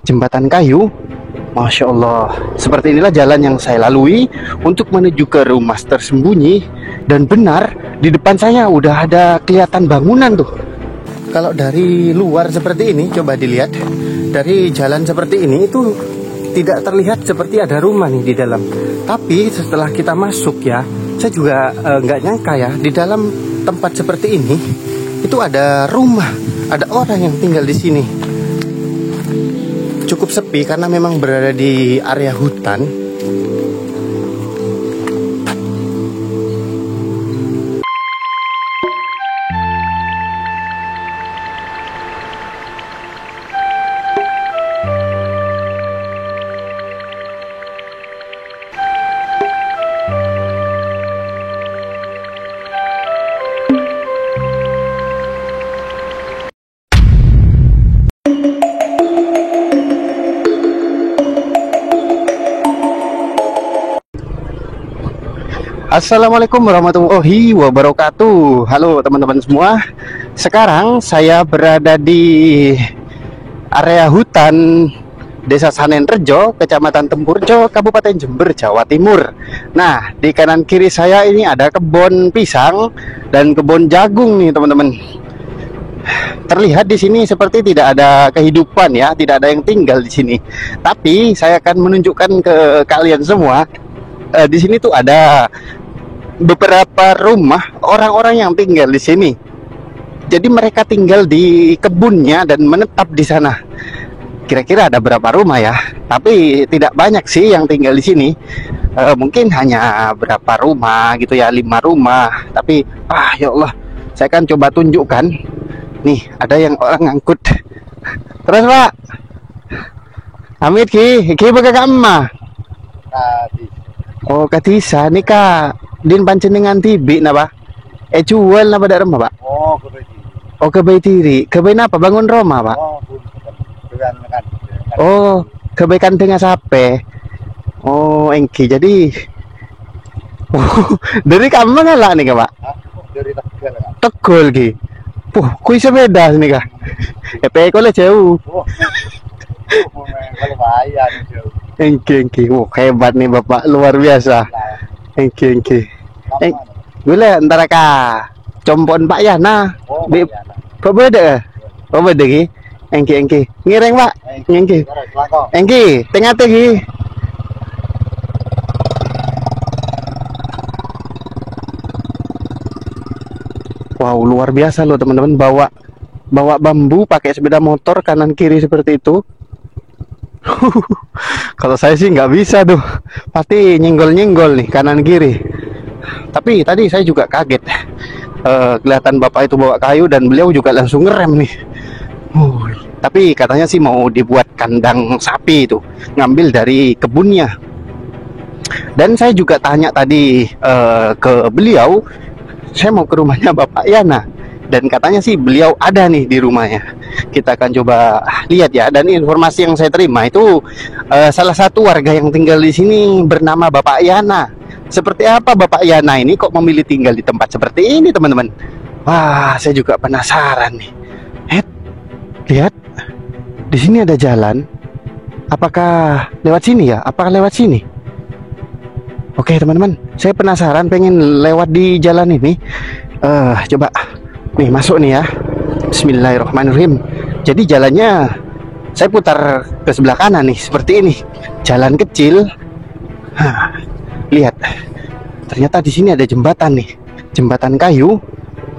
jembatan kayu. Masya Allah, seperti inilah jalan yang saya lalui untuk menuju ke rumah tersembunyi. Dan benar, di depan saya udah ada kelihatan bangunan tuh. Kalau dari luar seperti ini, coba dilihat. Dari jalan seperti ini itu tidak terlihat seperti ada rumah nih di dalam. Tapi setelah kita masuk ya, saya juga nggak nyangka ya, di dalam tempat seperti ini itu ada rumah, ada orang yang tinggal di sini. Cukup sepi karena memang berada di area hutan. Assalamualaikum warahmatullahi wabarakatuh. Halo teman-teman semua. Sekarang saya berada di area hutan Desa Sanenrejo, Kecamatan Tempurjo, Kabupaten Jember, Jawa Timur. Nah, di kanan kiri saya ini ada kebun pisang dan kebun jagung nih teman-teman. Terlihat di sini seperti tidak ada kehidupan ya, tidak ada yang tinggal di sini. Tapi saya akan menunjukkan ke kalian semua. Di sini tuh ada beberapa rumah orang-orang yang tinggal di sini. Jadi mereka tinggal di kebunnya dan menetap di sana. Kira-kira ada berapa rumah ya? Tapi tidak banyak sih yang tinggal di sini. Mungkin hanya berapa rumah gitu ya, 5 rumah. Tapi ya Allah, saya akan coba tunjukkan. Nih, ada yang orang ngangkut. Terus Pak, Amit ki baga kamma. Oh, katisa nih Kak. Din pancenengan tibi napa? Jual napa dak rumah, Pak? Oh, kebaik diri. Oh, kebaik diri. Kebaik apa? Bangun rumah, Pak? Oh, kebaikan dengan sape. Oh, engki. Jadi dari kamu mana lah nih, Pak? Dari Tegal, Kak. Tegol ki. Kuis sepeda nih, Kak. Kole jauh. Kalau bahaya nih jauh. Engki. Hebat nih Bapak, luar biasa. Engki. Gula antara ka compon Pak Yana. Pak beda. Oh beda ki. Engki. Ngireng Pak. Engki. Tengah ki. Wow, luar biasa loh teman-teman, bawa bambu pakai sepeda motor kanan kiri seperti itu. Kalau saya sih nggak bisa tuh, pasti nyenggol nih kanan kiri. Tapi tadi saya juga kaget, kelihatan bapak itu bawa kayu dan beliau juga langsung ngerem nih. Tapi katanya sih mau dibuat kandang sapi itu, ngambil dari kebunnya. Dan saya juga tanya tadi ke beliau, saya mau ke rumahnya Bapak Yana. Dan katanya sih beliau ada nih di rumahnya. Kita akan coba lihat ya. Dan informasi yang saya terima itu salah satu warga yang tinggal di sini bernama Bapak Yana. Seperti apa Bapak Yana ini kok memilih tinggal di tempat seperti ini, teman-teman? Wah, saya juga penasaran nih. Lihat, di sini ada jalan. Apakah lewat sini ya? Apakah lewat sini? Oke teman-teman, saya penasaran pengen lewat di jalan ini. Coba. Nih masuk nih ya. Bismillahirrahmanirrahim. Jadi jalannya saya putar ke sebelah kanan nih, seperti ini. Jalan kecil. Lihat. Ternyata di sini ada jembatan nih. Jembatan kayu.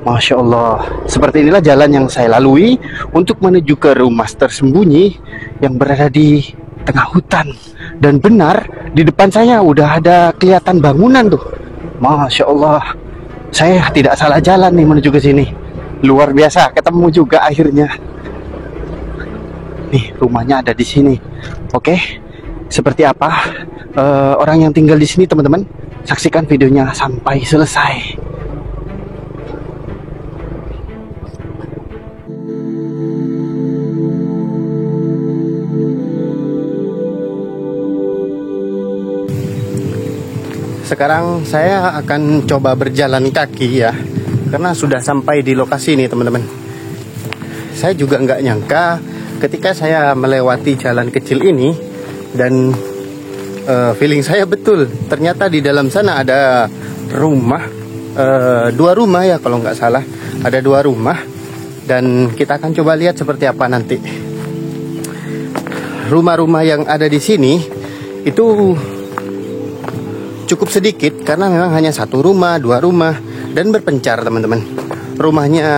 Masya Allah. Seperti inilah jalan yang saya lalui untuk menuju ke rumah tersembunyi yang berada di tengah hutan. Dan benar, di depan saya udah ada kelihatan bangunan tuh. Masya Allah. Saya tidak salah jalan nih menuju ke sini. Luar biasa, ketemu juga akhirnya. Nih, rumahnya ada di sini. Oke, seperti apa orang yang tinggal di sini, teman-teman? Saksikan videonya sampai selesai. Sekarang saya akan coba berjalan kaki ya, karena sudah sampai di lokasi ini teman-teman. Saya juga nggak nyangka ketika saya melewati jalan kecil ini dan feeling saya betul, ternyata di dalam sana ada rumah, 2 rumah ya kalau nggak salah, ada 2 rumah, dan kita akan coba lihat seperti apa nanti. Rumah-rumah yang ada di sini itu cukup sedikit karena memang hanya 1 rumah, 2 rumah, dan berpencar teman-teman. Rumahnya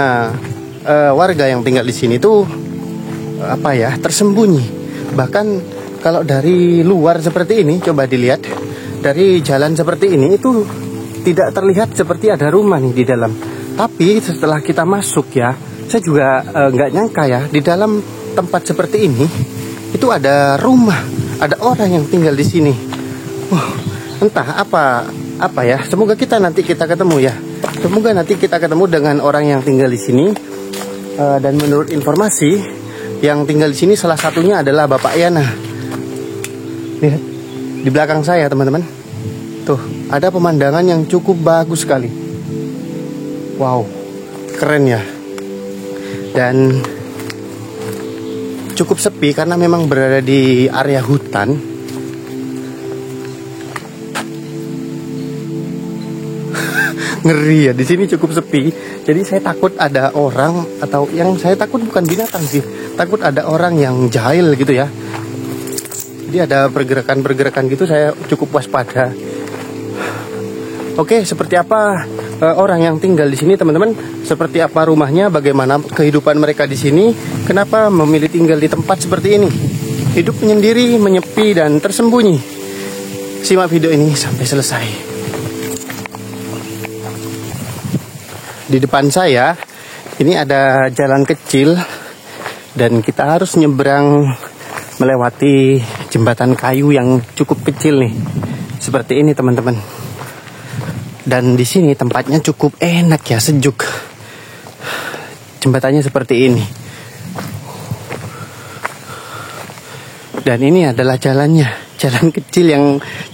warga yang tinggal di sini tuh tersembunyi. Bahkan kalau dari luar seperti ini, coba dilihat dari jalan seperti ini, itu tidak terlihat seperti ada rumah nih di dalam. Tapi setelah kita masuk ya, saya juga nggak nyangka ya, di dalam tempat seperti ini itu ada rumah, ada orang yang tinggal di sini. Entah apa ya. Semoga nanti kita ketemu ya. Semoga nanti kita ketemu dengan orang yang tinggal di sini. Dan menurut informasi, yang tinggal di sini salah satunya adalah Bapak Yana. Lihat di belakang saya teman-teman. Tuh, ada pemandangan yang cukup bagus sekali. Wow, keren ya. Dan cukup sepi karena memang berada di area hutan. Ngeri ya, di sini cukup sepi. Jadi saya takut ada orang, atau yang saya takut bukan binatang sih, takut ada orang yang jahil gitu ya. Jadi ada pergerakan-pergerakan gitu, saya cukup waspada. Oke, seperti apa orang yang tinggal di sini teman-teman? Seperti apa rumahnya? Bagaimana kehidupan mereka di sini? Kenapa memilih tinggal di tempat seperti ini? Hidup menyendiri, menyepi, dan tersembunyi. Simak video ini sampai selesai. Di depan saya ini ada jalan kecil dan kita harus nyebrang melewati jembatan kayu yang cukup kecil nih. Seperti ini teman-teman. Dan di sini tempatnya cukup enak ya, sejuk. Jembatannya seperti ini. Dan ini adalah jalannya, jalan kecil yang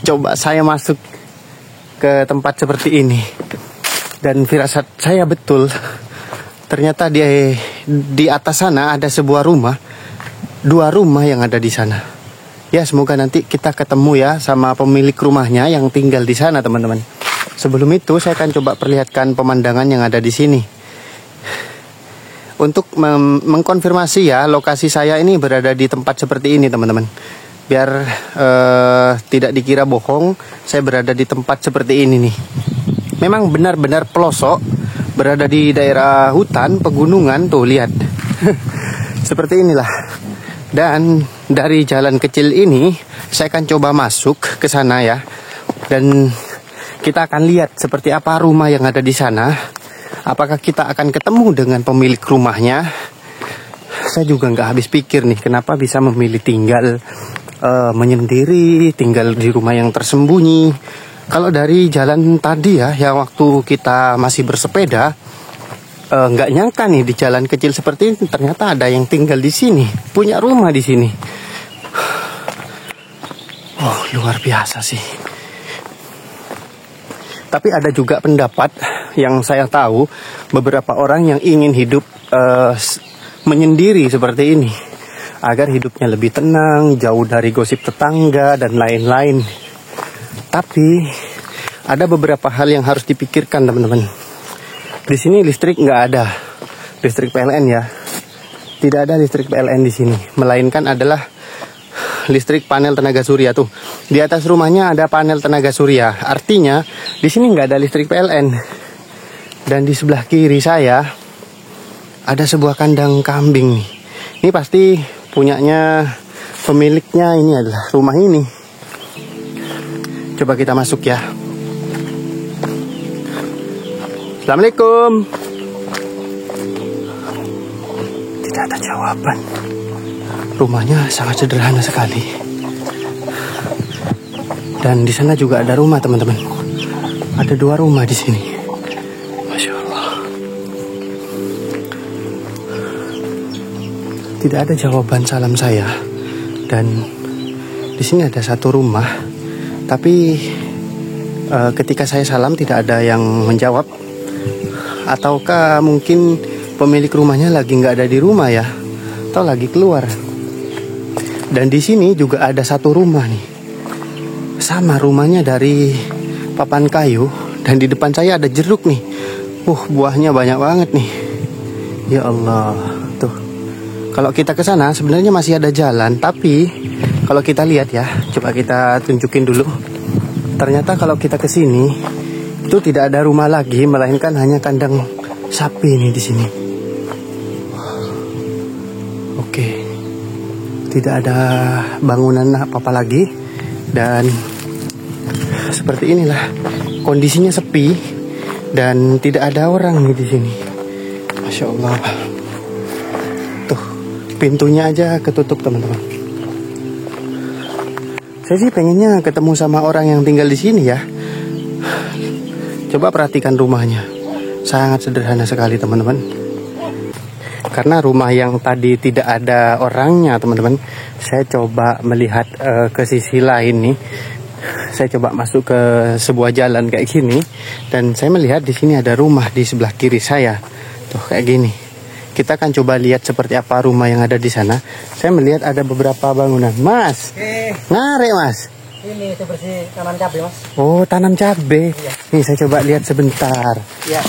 coba saya masuk ke tempat seperti ini. Dan firasat saya betul, ternyata di atas sana ada sebuah rumah, 2 rumah yang ada di sana. Ya, semoga nanti kita ketemu ya sama pemilik rumahnya yang tinggal di sana teman-teman. Sebelum itu saya akan coba perlihatkan pemandangan yang ada di sini. Untuk mengkonfirmasi ya, lokasi saya ini berada di tempat seperti ini teman-teman. Biar tidak dikira bohong, saya berada di tempat seperti ini nih. Memang benar-benar pelosok, berada di daerah hutan, pegunungan, tuh lihat. Seperti inilah. Dan dari jalan kecil ini, saya akan coba masuk ke sana ya. Dan kita akan lihat seperti apa rumah yang ada di sana. Apakah kita akan ketemu dengan pemilik rumahnya? Saya juga nggak habis pikir nih, kenapa bisa memilih tinggal menyendiri, tinggal di rumah yang tersembunyi. Kalau dari jalan tadi ya, yang waktu kita masih bersepeda, nggak nyangka nih di jalan kecil seperti ini ternyata ada yang tinggal di sini, punya rumah di sini. Oh, luar biasa sih. Tapi ada juga pendapat yang saya tahu, beberapa orang yang ingin hidup menyendiri seperti ini, agar hidupnya lebih tenang, jauh dari gosip tetangga dan lain-lain. Tapi ada beberapa hal yang harus dipikirkan teman-teman. Di sini listrik nggak ada, listrik PLN ya. Tidak ada listrik PLN di sini, melainkan adalah listrik panel tenaga surya tuh. Di atas rumahnya ada panel tenaga surya. Artinya di sini nggak ada listrik PLN. Dan di sebelah kiri saya ada sebuah kandang kambing nih. Ini pasti punyanya pemiliknya, ini adalah rumah ini. Coba kita masuk ya. Assalamualaikum. Tidak ada jawaban. Rumahnya sangat sederhana sekali. Dan di sana juga ada rumah teman-teman. Ada 2 rumah di sini. Masya Allah. Tidak ada jawaban salam saya. Dan di sini ada 1 rumah. Tapi ketika saya salam tidak ada yang menjawab. Ataukah mungkin pemilik rumahnya lagi nggak ada di rumah ya? atau lagi keluar. Dan di sini juga ada satu rumah nih. Sama rumahnya dari papan kayu, dan di depan saya ada jeruk nih. Buahnya banyak banget nih. Ya Allah, tuh. Kalau kita ke sana sebenarnya masih ada jalan, tapi kalau kita lihat ya, coba kita tunjukin dulu. Ternyata kalau kita ke sini itu tidak ada rumah lagi, melainkan hanya kandang sapi nih di sini. Oke. Tidak ada bangunan apa-apa lagi, dan seperti inilah kondisinya, sepi dan tidak ada orang nih di sini. Masya Allah. Tuh, pintunya aja ketutup teman-teman. Saya sih pengennya ketemu sama orang yang tinggal di sini ya. Coba perhatikan rumahnya, sangat sederhana sekali teman-teman. Karena rumah yang tadi tidak ada orangnya teman-teman, saya coba melihat ke sisi lain nih. Saya coba masuk ke sebuah jalan kayak gini, dan saya melihat di sini ada rumah di sebelah kiri saya. Tuh kayak gini. Kita akan coba lihat seperti apa rumah yang ada di sana. Saya melihat ada beberapa bangunan. Mas, ngare mas. Ini seperti tanam cabai mas. Oh, tanam cabai. Iya. Nih saya coba lihat sebentar. Ya.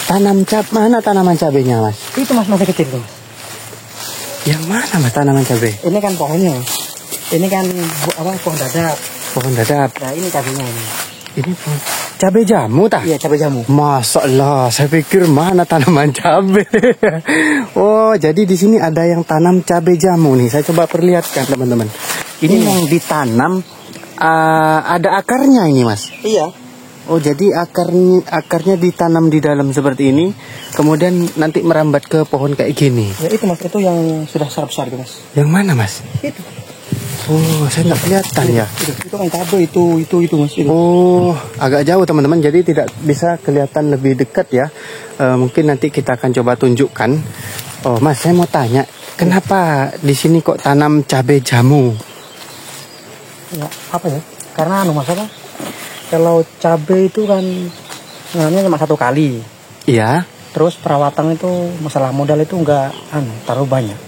Tanam mana tanaman cabenya mas? Itu mas, masih kecil tuh mas. Yang mana mas tanaman cabai? Ini kan pohonnya. Ini kan pohon dadap. Pohon dadap. Nah ini cabainya ini. Ini pohon cabai jamu tak? Iya, cabai jamu. Masalah, saya pikir mana tanaman cabai. Oh, jadi di sini ada yang tanam cabai jamu nih. Saya coba perlihatkan teman-teman. Ini yang ditanam ada akarnya ini mas? Iya. Oh, jadi akarnya ditanam di dalam seperti ini, kemudian nanti merambat ke pohon kayak gini. Ya itu mas, itu yang sudah besar itu mas. Yang mana mas? Itu. Oh, saya nggak kelihatan ya. Itu kan cabai itu mas. Itu. Oh, agak jauh teman-teman, jadi tidak bisa kelihatan lebih dekat ya. Mungkin nanti kita akan coba tunjukkan. Oh, mas, saya mau tanya, kenapa di sini kok tanam cabai jamu? Ya, apa ya? Karena masalah. Kalau cabai itu kan nanamnya cuma 1 kali. Iya. Terus perawatan itu masalah modal itu enggak terlalu banyak.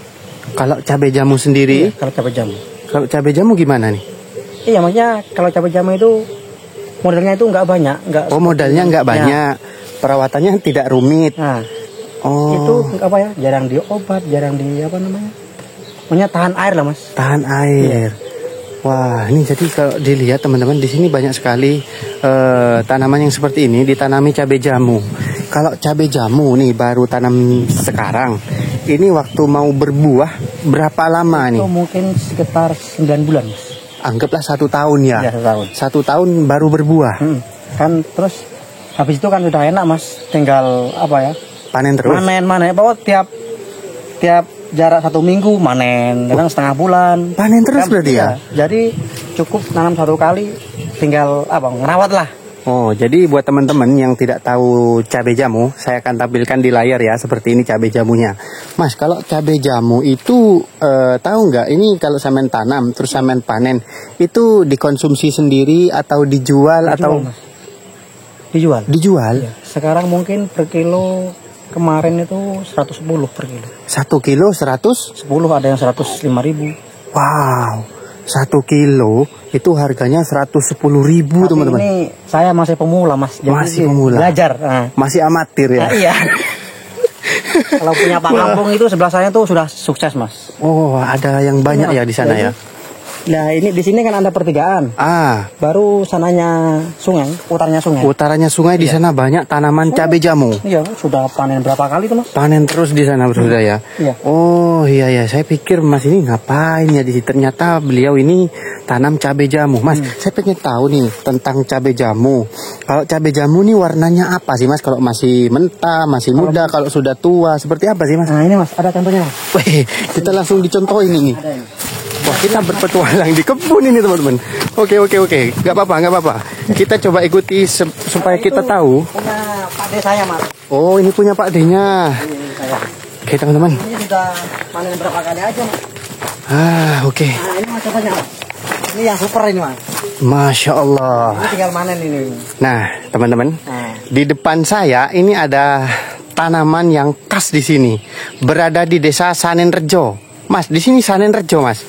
Kalau cabai jamu sendiri? Iya, kalau cabai jamu. Kalau cabai jamu gimana nih? Iya, maksudnya kalau cabai jamu itu modalnya itu enggak banyak, Oh, modalnya enggak banyak. Perawatannya tidak rumit. Nah. Oh. Itu apa ya? Jarang diobat, jarang di apa namanya? Maksudnya tahan air lah, Mas. Tahan air. Iya. Wah, ini jadi kalau dilihat teman-teman, di sini banyak sekali tanaman yang seperti ini ditanami cabai jamu. Kalau cabai jamu nih baru tanam sekarang, ini waktu mau berbuah berapa lama nih? Itu mungkin sekitar 9 bulan, Mas. Anggaplah 1 tahun ya. Iya, 1 tahun. 1 tahun baru berbuah. Kan terus habis itu kan sudah enak, Mas. Tinggal apa ya? Panen terus. Panen. Bahwa tiap jarak 1 minggu manen, kadang setengah bulan. Panen terus berarti ya? Jadi cukup nanam 1 kali, tinggal ngerawat lah. Oh, jadi buat teman-teman yang tidak tahu cabai jamu, saya akan tampilkan di layar ya, seperti ini cabai jamunya. Mas, kalau cabai jamu itu tahu nggak? Ini kalau sampean tanam terus sampean panen, itu dikonsumsi sendiri atau dijual atau? Mas. Dijual. Dijual. Ya. Sekarang mungkin per kilo. Kemarin itu 110 per kilo. 1 kilo 110, ada yang 105.000. Wow, 1 kilo itu harganya 110.000 teman-teman. Ini saya masih pemula mas. Jadi masih pemula. Belajar. Masih amatir ya. Iya. Kalau punya Pak Kampung itu sebelah saya tuh sudah sukses mas. Oh, ada yang banyak ya di sana ya. Nah ini di sini kan ada pertigaan. Baru sananya sungai, utaranya sungai. Utaranya sungai di sana banyak tanaman cabai jamu. Iya, sudah panen berapa kali tuh mas? Panen terus di sana sudah ya. Iya. Oh iya ya, saya pikir mas ini ngapain ya di sini? Ternyata beliau ini tanam cabai jamu. Mas, saya pengen tahu nih tentang cabai jamu. Kalau cabai jamu nih warnanya apa sih mas? Kalau masih mentah, masih muda, kalau sudah tua, seperti apa sih mas? Nah ini mas, ada contohnya mas. Wih, kita langsung dicontohin ini. Ada ini. Wah, kita berpetualang di kebun ini teman-teman. Oke. Gak apa-apa. Kita coba ikuti supaya kita tahu. Punya Pak D saya mas. Oh, ini punya Pak D-nya. Ini saya. Oke teman-teman. Ini sudah panen berapa kali aja mas. Oke. Nah ini mas contohnya mas. Ini yang super ini mas. Masya Allah. Ini tinggal panen ini. Nah teman-teman, di depan saya ini ada tanaman yang khas di sini. Berada di desa Sanenrejo. Mas, di sini Sanen Rejo, Mas.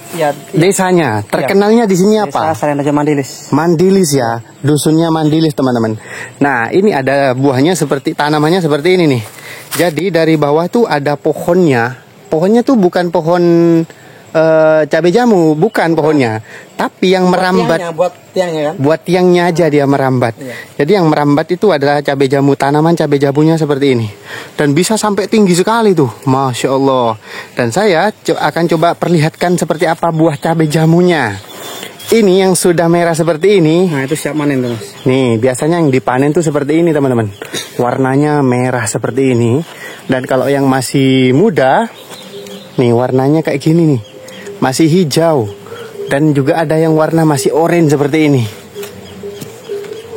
Ya, Desanya, terkenalnya di sini apa? Desa Sanen Rejo Mandilis. Mandilis ya, dusunnya Mandilis teman-teman. Nah, ini ada buahnya seperti tanamannya seperti ini nih. Jadi dari bawah tuh ada pohonnya. Pohonnya tuh bukan pohon cabai jamu, bukan pohonnya, tapi yang merambat. Buat tiangnya kan? Buat tiangnya aja dia merambat. Iya. Jadi yang merambat itu adalah cabai jamu, tanaman cabai jamunya seperti ini. Dan bisa sampai tinggi sekali tuh, Masya Allah. Dan saya akan coba perlihatkan seperti apa buah cabai jamunya. Ini yang sudah merah seperti ini. Nah, itu siap panen tuh, Mas. Nih, biasanya yang dipanen tuh seperti ini, teman-teman. Warnanya merah seperti ini. Dan kalau yang masih muda, nih warnanya kayak gini nih. Masih hijau. Dan juga ada yang warna masih oranye seperti ini.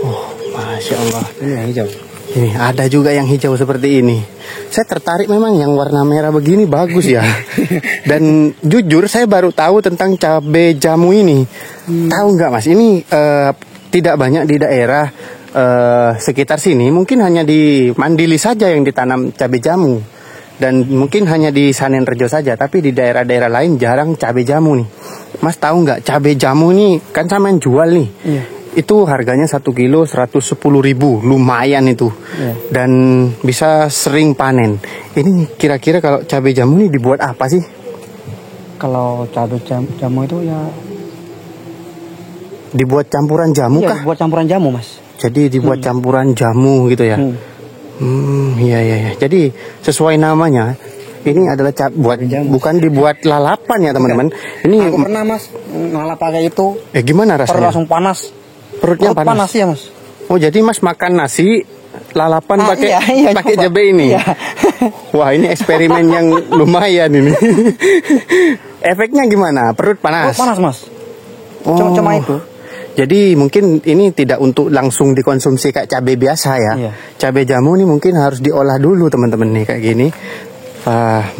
Oh, Masya Allah. Ini yang hijau. Ini ada juga yang hijau seperti ini. Saya tertarik memang yang warna merah begini bagus ya. Dan jujur saya baru tahu tentang cabai jamu ini. Tahu nggak, Mas? Ini tidak banyak di daerah sekitar sini. Mungkin hanya di Mandili saja yang ditanam cabai jamu. Dan mungkin hanya di Sanen Rejo saja. Tapi di daerah-daerah lain jarang cabai jamu nih. Mas tahu nggak, cabai jamu ini kan sama yang jual nih. Iya. Itu harganya 1 kilo 110.000, lumayan itu. Iya. Dan bisa sering panen. Ini kira-kira kalau cabai jamu ini dibuat apa sih? Kalau cabai jamu itu ya Dibuat campuran jamu kah? buat campuran jamu, Mas. Jadi dibuat campuran jamu gitu ya. Iya. Jadi sesuai namanya, ini adalah buat jamu. bukan dibuat lalapan ya, teman-teman. Ini Aku pernah, Mas, ngalah pakai itu. gimana Perut rasanya? langsung panas. Perutnya Perut panas ya, Mas. Oh, jadi Mas makan nasi lalapan pakai pakai coba. cabai ini. Iya. Wah, ini eksperimen yang lumayan ini. Efeknya gimana? Perut panas. Perut panas, Mas. Oh. Cuma itu. Jadi mungkin ini tidak untuk langsung dikonsumsi kayak cabai biasa ya. Iya. Cabai jamu ini mungkin harus diolah dulu, teman-teman nih, kayak gini.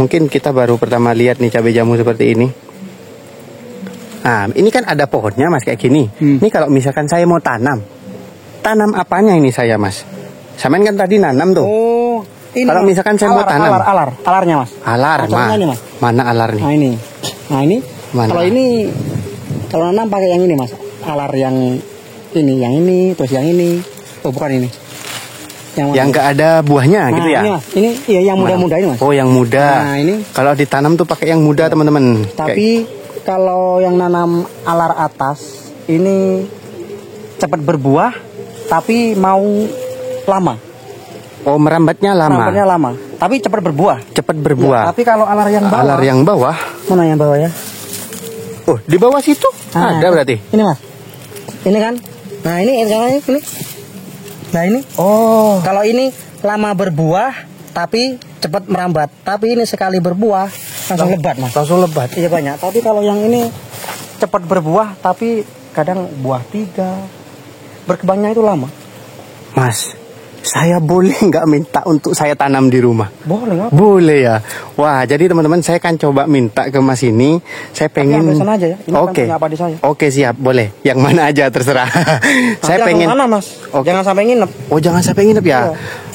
Mungkin kita baru pertama lihat nih cabai jamu seperti ini. Nah, ini kan ada pohonnya, Mas, kayak gini. Ini kalau misalkan saya mau tanam apanya ini saya, Mas? Samain kan tadi nanam tuh. Oh, ini. Kalau misalkan saya mau tanam. Alarnya, Mas. Alar, Nah, ini, Mas. Mana alar nih? Nah, ini. Mana? Kalau nanam pakai yang ini, Mas. Alar yang ini, terus yang ini. Oh, bukan ini. Yang enggak ada buahnya gitu ya? Ini, Mas. Ini iya, yang muda-muda ini, Mas. Oh, yang muda. Nah, ini. Kalau ditanam tuh pakai yang muda, teman-teman. Tapi kalau yang nanam alar atas ini cepat berbuah, tapi mau lama. Oh, merambatnya lama. Merambatnya lama, tapi cepat berbuah. Cepat berbuah. Ya, tapi kalau alar yang bawah. Alar yang bawah. Mana yang bawah ya? Oh, di bawah situ ada itu. berarti. Ini, Mas. Ini kan. Nah, ini. Nah, ini. Oh. Kalau ini lama berbuah, tapi cepat merambat. Tapi ini sekali berbuah langsung lebat, Mas. Langsung lebat. Iya, banyak. Tapi kalau yang ini cepat berbuah, tapi kadang buah 3. Berkembangnya itu lama. Mas, saya boleh nggak minta untuk saya tanam di rumah? Boleh, nggak? Boleh ya. Wah, jadi teman-teman, saya kan coba minta ke Mas ini. Saya pengen. Ambil sana aja ya. Ini Oke. kan punya padi saya. Oke, siap, boleh. Yang mana aja terserah. Saya Nanti pengen. langsung tanam, Mas. Oke. Jangan sampai nginep. Oh, jangan sampai nginep ya. Iya.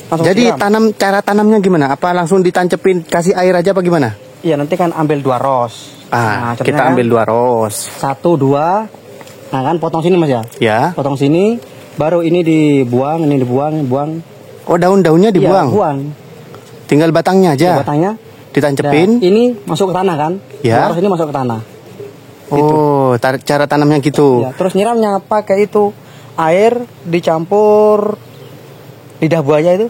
Langsung Jadi siram. cara tanamnya gimana? Apa langsung ditancepin kasih air aja apa gimana? Iya, nanti kan ambil 2 ros. Nah, contohnya Kita kan ambil 2 ros. 1, 2. Nah, kan potong sini, Mas ya. Ya. Potong sini, baru ini dibuang, buang. Oh, daun-daunnya dibuang. Iya, buang. Tinggal batangnya aja. Batangnya. Ditancepin. Nah, ini masuk ke tanah kan? Ya. Terus ini masuk ke tanah. Oh, cara tanamnya gitu. Ya, terus nyiramnya pakai itu air dicampur lidah buaya itu.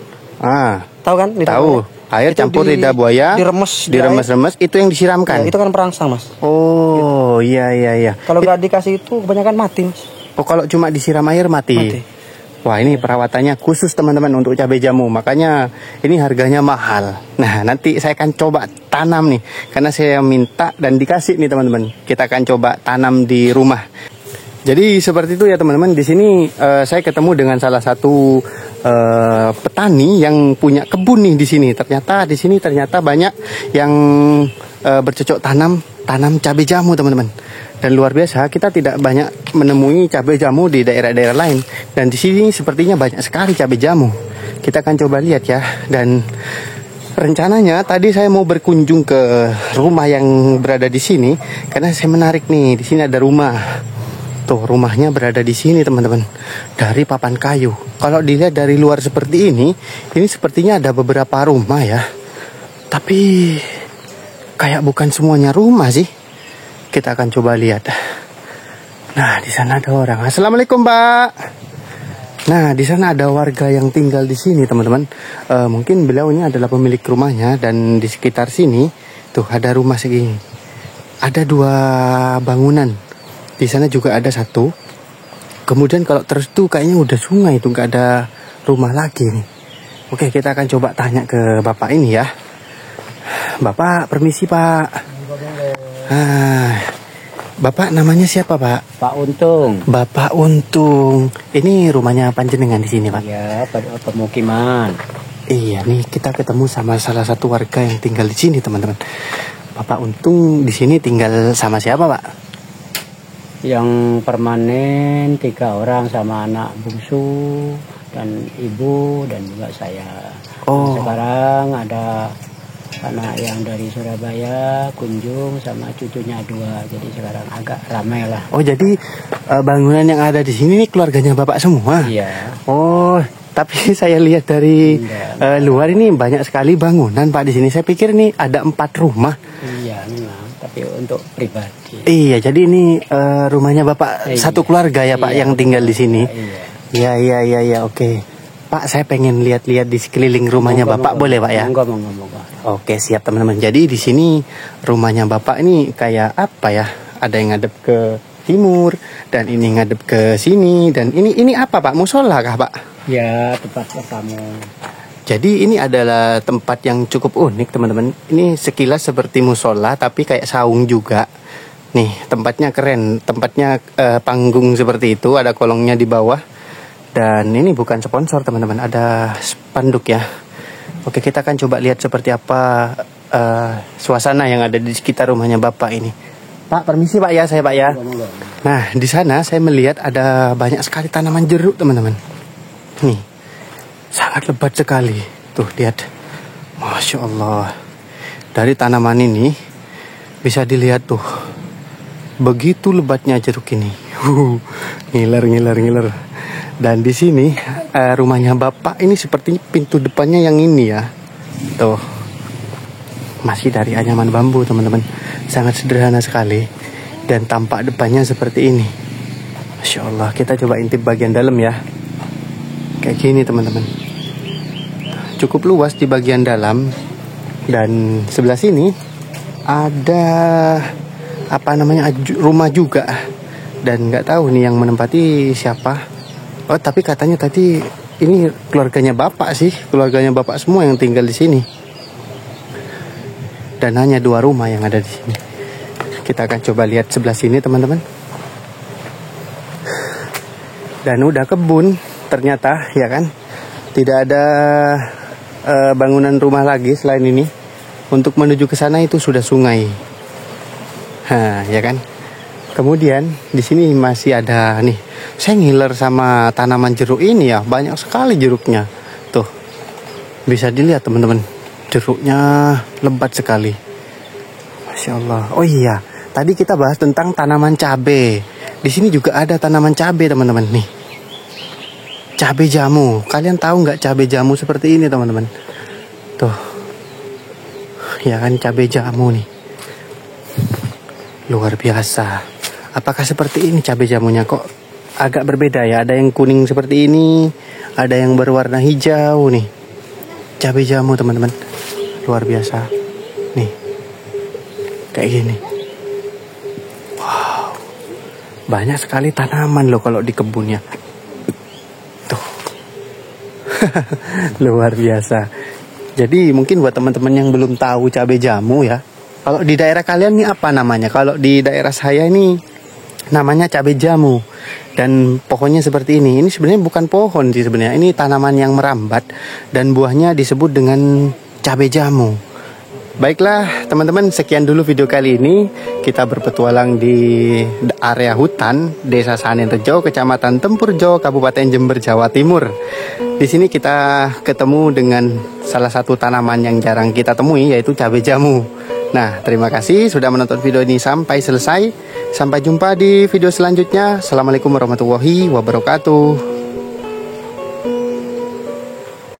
Tahu kan? Lidah Tahu. buaya? Air Itu campur lidah buaya. Diremes Itu yang disiramkan. Ya, itu kan perangsang, Mas. Oh, iya. Kalau nggak dikasih itu kebanyakan mati, Mas. Oh, kalau cuma disiram air mati. Wah, ini perawatannya khusus, teman-teman, untuk cabai jamu. Makanya ini harganya mahal. Nah, nanti saya akan coba tanam nih. Karena saya minta dan dikasih nih, teman-teman. Kita akan coba tanam di rumah. Jadi seperti itu ya, teman-teman. Di sini saya ketemu dengan salah satu petani yang punya kebun nih di sini. Ternyata di sini banyak yang bercocok tanam cabai jamu, teman-teman. Dan luar biasa, kita tidak banyak menemui cabai jamu di daerah-daerah lain. Dan di sini sepertinya banyak sekali cabai jamu. Kita akan coba lihat ya. Dan Rencananya tadi saya mau berkunjung ke rumah yang berada di sini karena saya menarik nih. Di sini ada rumah. Tuh, rumahnya berada di sini, teman-teman. Dari papan kayu. Kalau dilihat dari luar seperti ini sepertinya ada beberapa rumah ya. Tapi kayak bukan semuanya rumah sih. Kita akan coba lihat. Nah, di sana ada orang. Assalamualaikum, Pak. Nah, di sana ada warga yang tinggal di sini, teman-teman. Mungkin beliau ini adalah pemilik rumahnya, dan di sekitar sini tuh ada rumah segini. Ada 2 bangunan. Di sana juga ada 1. Kemudian kalau terus tuh kayaknya udah sungai itu, nggak ada rumah lagi nih. Oke, kita akan coba tanya ke bapak ini ya. Bapak, permisi, Pak. Bapak namanya siapa, Pak? Pak Untung. Bapak Untung. Ini rumahnya panjenengan di sini, Pak? Ya, pada pemukiman. Iya, nih kita ketemu sama salah satu warga yang tinggal di sini, teman-teman. Bapak Untung di sini tinggal sama siapa, Pak? Yang permanen 3 orang sama anak bungsu dan ibu dan juga saya. Oh. Dan sekarang ada anak yang dari Surabaya kunjung sama cucunya 2, jadi sekarang agak ramai lah. Oh, jadi bangunan yang ada di sini nih keluarganya Bapak semua? Iya. Oh, tapi saya lihat dari luar ini banyak sekali bangunan, Pak, di sini. Saya pikir ini ada 4 rumah. Iya, memang, tapi untuk pribadi. Iya, jadi ini rumahnya Bapak satu keluarga ya, Pak, yang tinggal di sini. Iya. Iya, oke. Pak, saya pengen lihat-lihat di sekeliling rumahnya Bapak, boleh, Pak, ya? Monggo. Oke, siap, teman-teman. Jadi di sini rumahnya Bapak ini kayak apa ya? Ada yang ngadep ke timur, dan ini ngadep ke sini, dan ini apa, Pak? Musola kah, Pak? Ya, tempat tamu. Jadi ini adalah tempat yang cukup unik, teman-teman. Ini sekilas seperti musola, tapi kayak saung juga. Nih, tempatnya keren. Tempatnya panggung seperti itu, ada kolongnya di bawah. Dan ini bukan sponsor, teman-teman. Ada spanduk ya. Oke, kita akan coba lihat seperti apa suasana yang ada di sekitar rumahnya Bapak ini. Pak, permisi, Pak, ya, saya, Pak, ya. Nah, di sana saya melihat ada banyak sekali tanaman jeruk, teman-teman. Nih, sangat lebat sekali. Tuh, lihat. Masya Allah. Dari tanaman ini bisa dilihat tuh, begitu lebatnya jeruk ini. Ngiler. Dan di sini rumahnya Bapak ini seperti pintu depannya yang ini ya. Tuh. Masih dari anyaman bambu, teman-teman. Sangat sederhana sekali. Dan tampak depannya seperti ini. Masya Allah. Kita coba intip bagian dalam ya. Kayak gini, teman-teman. Cukup luas di bagian dalam. Dan sebelah sini ada rumah juga. Dan nggak tahu nih yang menempati siapa. Oh, tapi katanya tadi ini keluarganya Bapak sih, keluarganya Bapak semua yang tinggal di sini. Dan hanya 2 rumah yang ada di sini. Kita akan coba lihat sebelah sini, teman-teman. Dan udah kebun ternyata, ya kan? Tidak ada bangunan rumah lagi selain ini. Untuk menuju ke sana itu sudah sungai. Ya kan? Kemudian di sini masih ada nih. Saya ngiler sama tanaman jeruk ini ya, banyak sekali jeruknya. Tuh, bisa dilihat, teman-teman. Jeruknya lebat sekali. Masya Allah. Oh iya, tadi kita bahas tentang tanaman cabai. Di sini juga ada tanaman cabai, teman-teman. Nih, cabai jamu. Kalian tahu nggak cabai jamu seperti ini, teman-teman? Tuh, ya kan, cabai jamu nih. Luar biasa. Apakah seperti ini cabai jamunya? Kok agak berbeda ya? Ada yang kuning seperti ini, ada yang berwarna hijau nih. Cabai jamu, teman-teman. Luar biasa. Nih. Kayak gini. Wow. Banyak sekali tanaman loh kalau di kebunnya. Tuh. Luar biasa. Jadi mungkin buat teman-teman yang belum tahu cabai jamu ya. Kalau di daerah kalian ini apa namanya? Kalau di daerah saya ini namanya cabai jamu. Dan pohonnya seperti ini. Ini sebenarnya bukan pohon sih sebenarnya. Ini tanaman yang merambat dan buahnya disebut dengan cabai jamu. Baiklah teman-teman, sekian dulu video kali ini. Kita berpetualang di area hutan Desa Sanenrejo, Kecamatan Tempurjo, Kabupaten Jember, Jawa Timur. Di sini kita ketemu dengan salah satu tanaman yang jarang kita temui, yaitu cabai jamu. Nah, terima kasih sudah menonton video ini sampai selesai. Sampai jumpa di video selanjutnya. Assalamualaikum warahmatullahi wabarakatuh.